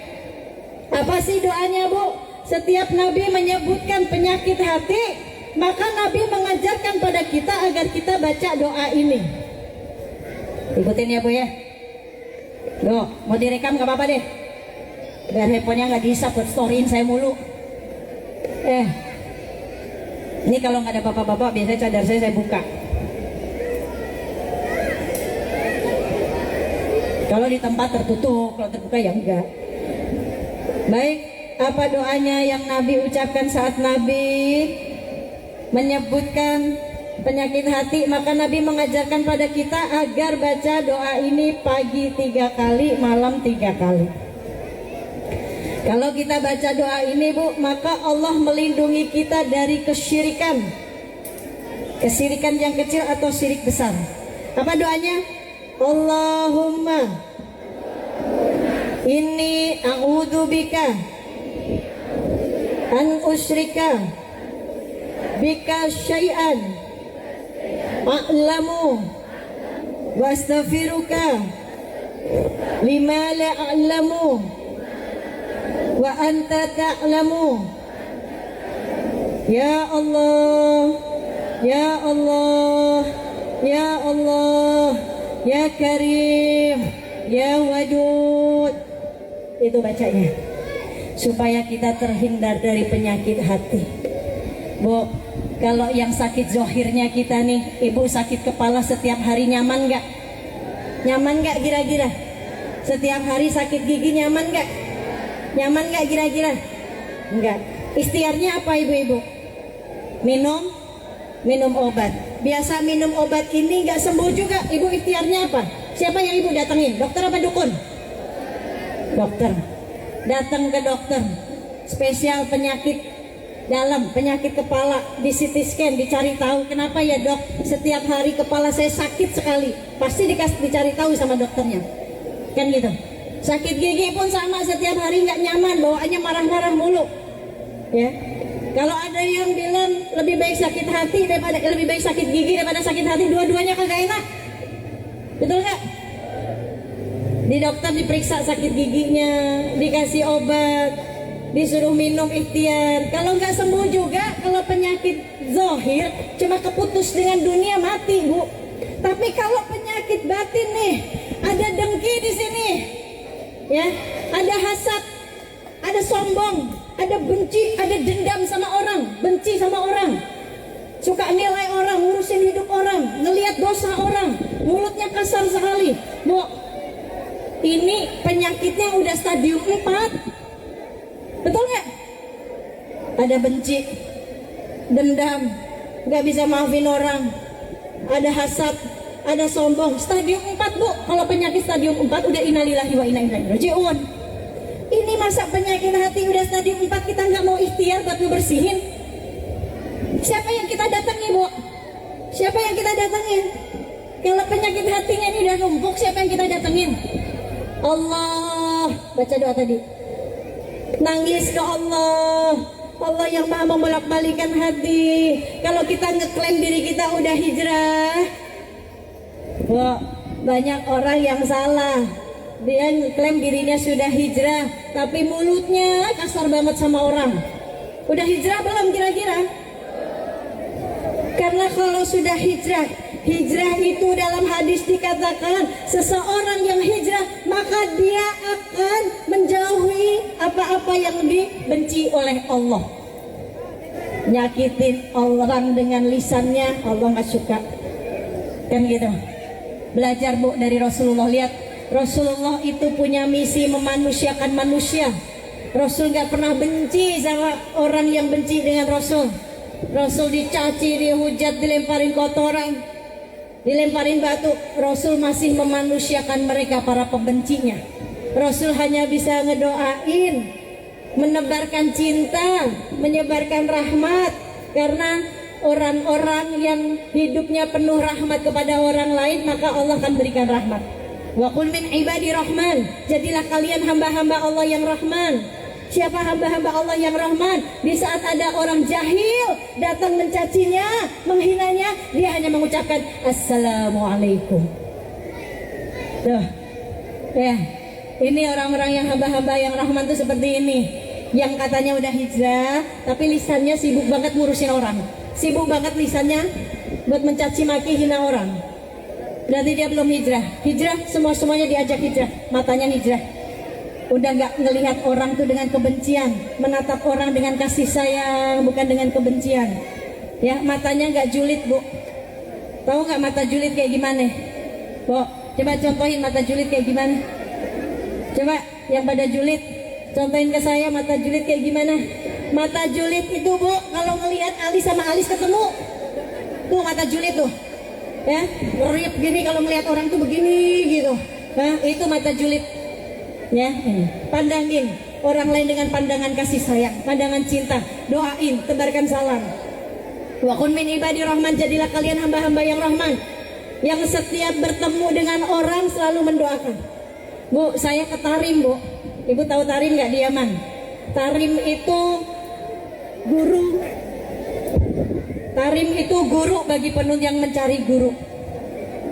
Apa sih doanya, Bu? Setiap Nabi menyebutkan penyakit hati, maka Nabi mengajarkan pada kita agar kita baca doa ini. Ikutin ya Bu ya. Loh, mau direkam gak apa-apa deh, biar handphonenya nggak bisa buat storyin saya mulu. Ini kalau nggak ada bapak-bapak, biasanya cadar saya buka. Kalau di tempat tertutup, kalau terbuka ya enggak. Baik, apa doanya yang Nabi ucapkan saat Nabi menyebutkan penyakit hati? Maka Nabi mengajarkan pada kita agar baca doa ini pagi 3 kali, malam 3 kali. Kalau kita baca doa ini Bu, maka Allah melindungi kita dari kesyirikan. Kesyirikan yang kecil atau syirik besar. Apa doanya? Allahumma inni a'udzubika an usyrika bika syai'an a'lamu wa astaghfiruka lima la a'lamu wa anta ta'lamu. Ya Allah, ya Allah, ya Allah, ya Karim, ya Wadud. Itu bacanya supaya kita terhindar dari penyakit hati. Bu, kalau yang sakit zohirnya kita nih, ibu sakit kepala setiap hari, nyaman nggak? Nyaman nggak kira-kira? Setiap hari sakit gigi nyaman nggak? Nyaman nggak kira-kira? Enggak. Ikhtiarnya apa ibu-ibu? Minum obat. Biasa minum obat ini nggak sembuh juga, ibu ikhtiarnya apa? Siapa yang ibu datengin? Dokter apa dukun? Dokter. Datang ke dokter spesial penyakit dalam, penyakit kepala, di CT scan, dicari tahu kenapa ya dok, setiap hari kepala saya sakit sekali. Pasti dicari tahu sama dokternya, kan gitu. Sakit gigi pun sama, setiap hari nggak nyaman, bawaannya marah-marah mulu, ya. Kalau ada yang bilang lebih baik sakit hati daripada, lebih baik sakit gigi daripada sakit hati, dua-duanya kagak enak, betul nggak? Di dokter diperiksa sakit giginya, dikasih obat, disuruh minum ikhtiar. Kalau nggak sembuh juga, kalau penyakit zohir cuma keputus dengan dunia, mati Bu. Tapi kalau penyakit batin nih, ada dengki di sini, ya, ada hasad, ada sombong, ada benci, ada dendam sama orang, benci sama orang, suka nilai orang, ngurusin hidup orang, ngelihat dosa orang, mulutnya kasar sekali. Bu, ini penyakitnya udah stadium 4. Betul nggak? Ada benci, dendam, nggak bisa maafin orang, ada hasad, ada sombong. Stadium 4 Bu, kalau penyakit stadium 4 udah innalillahi wa inna ilaihi raji'un. Ini masa penyakit hati udah stadium 4 kita nggak mau ikhtiar buat ngebersihin? Siapa yang kita datangi Bu? Siapa yang kita datangin? Kalau penyakit hatinya ini udah numpuk, siapa yang kita datengin? Allah. Baca doa tadi, nangis ke Allah. Allah yang maha membolak-balikan hati. Kalau kita ngeklaim diri kita udah hijrah, wah, banyak orang yang salah. Dia ngeklaim dirinya sudah hijrah, tapi mulutnya kasar banget sama orang. Udah hijrah belum kira-kira? Karena kalau sudah hijrah, hijrah itu dalam hadis dikatakan seseorang yang hijrah maka dia akan menjauhi apa-apa yang dibenci oleh Allah. Nyakitin orang dengan lisannya Allah nggak suka, kan gitu. Belajar Bu dari Rasulullah. Lihat, Rasulullah itu punya misi memanusiakan manusia. Rasul nggak pernah benci sama orang yang benci dengan Rasul. Rasul dicaci, dihujat, dilemparin kotoran, dilemparin batu, Rasul masih memanusiakan mereka, para pembencinya. Rasul hanya bisa ngedoain, menebarkan cinta, menyebarkan rahmat. Karena orang-orang yang hidupnya penuh rahmat kepada orang lain, maka Allah akan berikan rahmat. Wa qul min ibadi rahman, jadilah kalian hamba-hamba Allah yang rahman. Siapa hamba-hamba Allah yang rahman? Di saat ada orang jahil datang mencacinya, menghinanya, dia hanya mengucapkan assalamualaikum. Tuh, ya, ini orang-orang yang hamba-hamba yang rahman tuh seperti ini. Yang katanya udah hijrah, tapi lisannya sibuk banget ngurusin orang, sibuk banget lisannya buat mencaci maki, hina orang. Berarti dia belum hijrah. Hijrah, semuanya diajak hijrah, matanya hijrah. Udah gak ngelihat orang tuh dengan kebencian, menatap orang dengan kasih sayang, bukan dengan kebencian. Ya, matanya gak julid Bu. Tahu gak mata julid kayak gimana? Bu, coba contohin mata julid kayak gimana. Coba yang pada julid, contohin ke saya mata julid kayak gimana. Mata julid itu Bu, kalau ngelihat alis sama alis ketemu, tuh mata julid tuh. Ya, ngeriap gini kalau ngelihat orang tuh begini gitu. Nah, itu mata julid. Ya, pandangin orang lain dengan pandangan kasih sayang, pandangan cinta, doain, tebarkan salam. Wa kun min ibadi rahman, jadilah kalian hamba-hamba yang rahman, yang setiap bertemu dengan orang selalu mendoakan. Bu, saya ke Tarim Bu. Ibu tahu Tarim nggak di Yaman? Tarim itu guru. Tarim itu guru bagi penuntut yang mencari guru.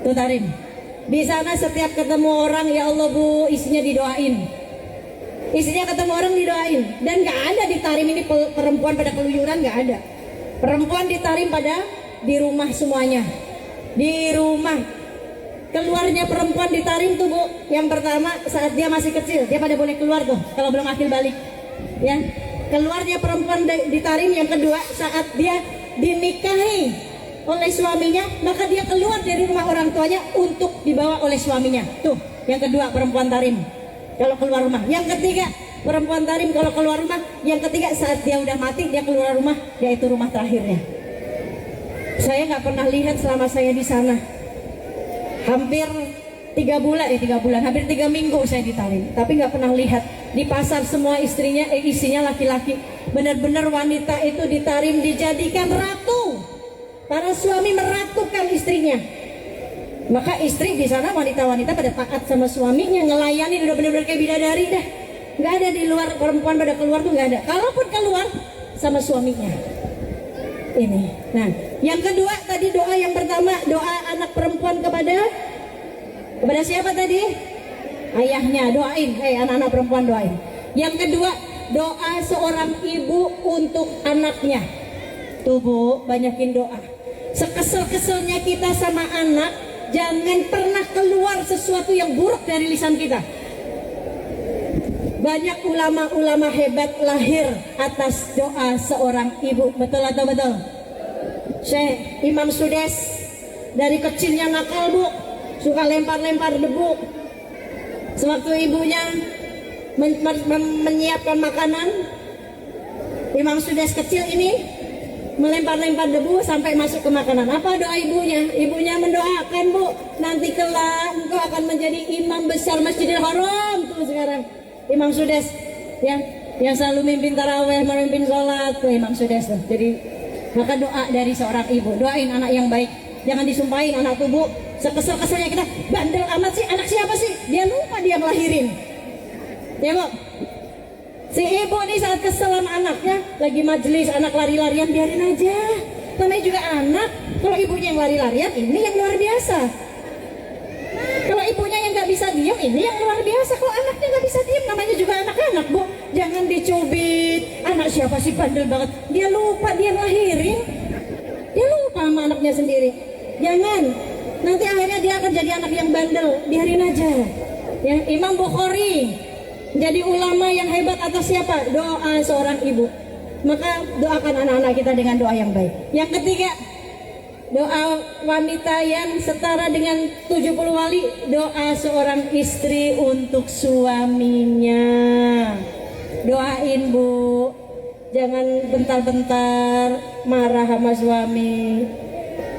Tuh Tarim. Di sana setiap ketemu orang, ya Allah Bu, isinya didoain. Isinya ketemu orang didoain. Dan gak ada di Tarim ini perempuan pada keluyuran, gak ada. Perempuan di Tarim pada di rumah semuanya. Di rumah. Keluarnya perempuan di Tarim tuh Bu, yang pertama saat dia masih kecil, dia pada boleh keluar tuh kalau belum akil balik. Ya, keluarnya perempuan di Tarim. Yang kedua, saat dia dinikahi oleh suaminya, maka dia keluar dari rumah orang tuanya untuk dibawa oleh suaminya. Tuh, yang kedua perempuan Tarim kalau keluar rumah. Yang ketiga perempuan Tarim kalau keluar rumah. Yang ketiga saat dia udah mati, dia keluar rumah, yaitu rumah terakhirnya. Saya nggak pernah lihat selama saya di sana. Hampir 3 bulan, hampir 3 minggu saya di Tarim, tapi nggak pernah lihat di pasar semua isinya laki-laki. Benar-benar wanita itu di Tarim dijadikan ratu. Para suami meratukan istrinya. Maka istri di sana, wanita-wanita pada taat sama suaminya, ngelayani udah benar-benar kayak bidadari dah. Nggak ada di luar, perempuan pada keluar tuh nggak ada. Kalaupun keluar sama suaminya. Ini. Nah, yang kedua tadi doa yang pertama, doa anak perempuan kepada siapa tadi? Ayahnya, doain. Anak-anak perempuan doain. Yang kedua, doa seorang ibu untuk anaknya. Tuh Bu, banyakin doa. Sekesel-keselnya kita sama anak, jangan pernah keluar sesuatu yang buruk dari lisan kita. Banyak ulama-ulama hebat lahir atas doa seorang ibu. Betul atau betul? Syekh Imam Sudes dari kecilnya nakal Bu, suka lempar-lempar debu. Sewaktu ibunya menyiapkan makanan, Imam Sudes kecil ini melempar-lempar debu sampai masuk ke makanan. Apa doa ibunya? Ibunya mendoakan, Bu, nanti kelak engkau akan menjadi imam besar Masjidil Haram tuh sekarang. Imam Sudes, ya, yang selalu mimpin taraweh, memimpin sholat, tuh Imam Sudes tuh. Jadi maka doa dari seorang ibu, doain anak yang baik. Jangan disumpahin anak tuh, Bu. Sekesel-keselnya kita, bandel amat sih, anak siapa sih? Dia lupa dia ngelahirin. Ya, Bu. Si ibu nih saat kesel sama anaknya, lagi majelis, anak lari-larian, biarin aja. Namanya juga anak. Kalau ibunya yang lari-larian, ini yang luar biasa. Kalau ibunya yang nggak bisa diem, ini yang luar biasa. Kalau anaknya nggak bisa diem, namanya juga anak-anak, Bu. Jangan dicubit. Anak siapa sih bandel banget? Dia lupa dia ngelahirin. Dia lupa sama anaknya sendiri. Jangan. Nanti akhirnya dia akan jadi anak yang bandel. Biarin aja. Ya, Imam Bukhari jadi ulama yang hebat atas siapa? Doa seorang ibu. Maka doakan anak-anak kita dengan doa yang baik. Yang ketiga, doa wanita yang setara dengan 70 wali. Doa seorang istri untuk suaminya. Doain, Bu. Jangan bentar-bentar marah sama suami.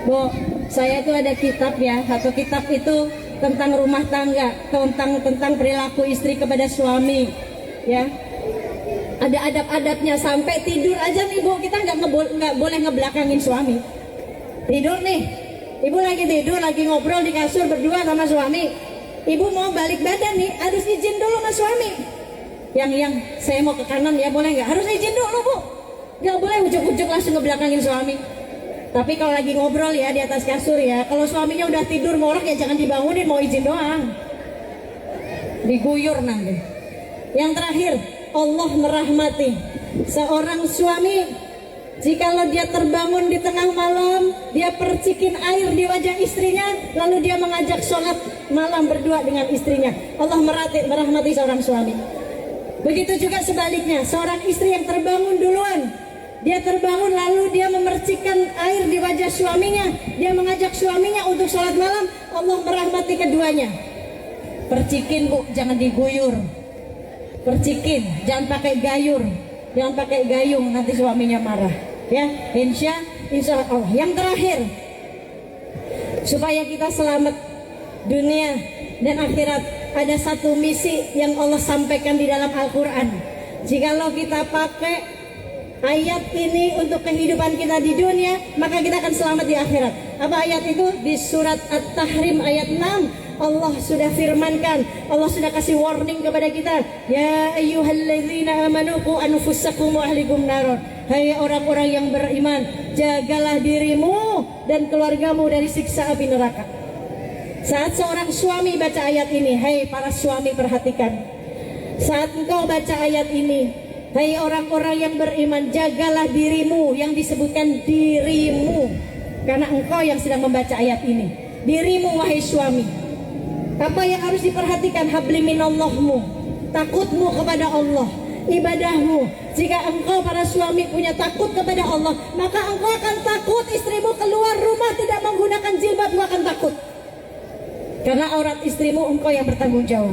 Bu, saya tuh ada kitab ya. Satu kitab itu tentang rumah tangga, tentang perilaku istri kepada suami, ya. Ada adab-adabnya, sampai tidur aja nih, Bu, kita nggak boleh ngebelakangin suami. Tidur nih, ibu lagi tidur, lagi ngobrol di kasur berdua sama suami. Ibu mau balik badan nih, harus izin dulu sama suami. Yang saya mau ke kanan ya, boleh nggak? Harus izin dulu, Bu. Nggak boleh ujuk-ujuk langsung ngebelakangin suami. Tapi kalau lagi ngobrol ya di atas kasur ya, kalau suaminya udah tidur ngorok ya jangan dibangunin, mau izin doang. Diguyur nanti. Yang terakhir, Allah merahmati seorang suami jikalau dia terbangun di tengah malam, dia percikin air di wajah istrinya, lalu dia mengajak sholat malam berdua dengan istrinya. Allah merahmati seorang suami. Begitu juga sebaliknya, seorang istri yang terbangun duluan, dia terbangun lalu dia memercikkan air di wajah suaminya, dia mengajak suaminya untuk sholat malam, Allah merahmati keduanya. Percikin, Bu, jangan diguyur. Percikin, jangan pakai gayur, jangan pakai gayung, nanti suaminya marah. Ya, insya Allah. Yang terakhir, supaya kita selamat dunia dan akhirat, ada satu misi yang Allah sampaikan di dalam Al-Quran. Jikalau kita pakai ayat ini untuk kehidupan kita di dunia, maka kita akan selamat di akhirat. Apa ayat itu? Di surat At-Tahrim ayat 6, Allah sudah firmankan, Allah sudah kasih warning kepada kita. Ya ayyuhalladzina amanu qu anfusakum wa ahlikum naron. Hai orang-orang yang beriman, jagalah dirimu dan keluargamu dari siksa api neraka. Saat seorang suami baca ayat ini, hai para suami perhatikan. Saat engkau baca ayat ini, hai orang-orang yang beriman, jagalah dirimu, yang disebutkan dirimu, karena engkau yang sedang membaca ayat ini. Dirimu wahai suami. Apa yang harus diperhatikan? Habliminallahmu, takutmu kepada Allah, ibadahmu. Jika engkau para suami punya takut kepada Allah, maka engkau akan takut istrimu keluar rumah tidak menggunakan jilbab, engkau akan takut. Karena aurat istrimu engkau yang bertanggung jawab.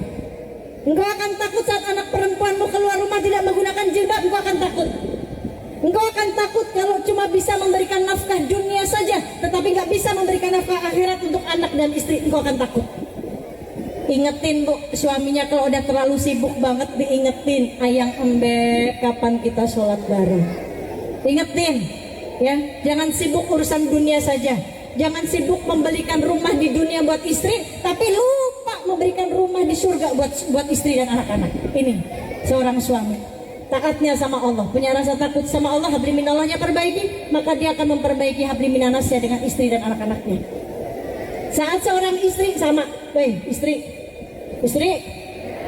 Engkau akan takut saat anak perempuanmu keluar rumah tidak menggunakan jilbab, engkau akan takut. Engkau akan takut kalau cuma bisa memberikan nafkah dunia saja, tetapi nggak bisa memberikan nafkah akhirat untuk anak dan istri, engkau akan takut. Ingetin, Bu, suaminya kalau udah terlalu sibuk banget, diingetin, ayang embe, kapan kita sholat bareng. Ingetin, ya, jangan sibuk urusan dunia saja. Jangan sibuk membelikan rumah di dunia buat istri, tapi lupa memberikan rumah di surga buat istri dan anak-anak. Ini seorang suami, taatnya sama Allah, punya rasa takut sama Allah, habli minallahnya perbaiki, maka dia akan memperbaiki habli minanasnya dengan istri dan anak-anaknya. Saat seorang istri sama, istri,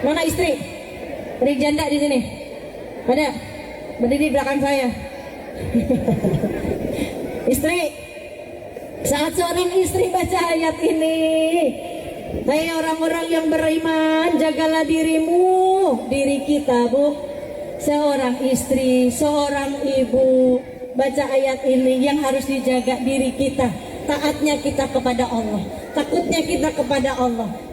mana istri? Ada janda di sini? Ada? Berdiri di belakang saya. Istri, saat seorang istri baca ayat ini, hai orang-orang yang beriman, jagalah dirimu, diri kita, Bu. Seorang istri, seorang ibu, baca ayat ini, yang harus dijaga diri kita, taatnya kita kepada Allah, takutnya kita kepada Allah.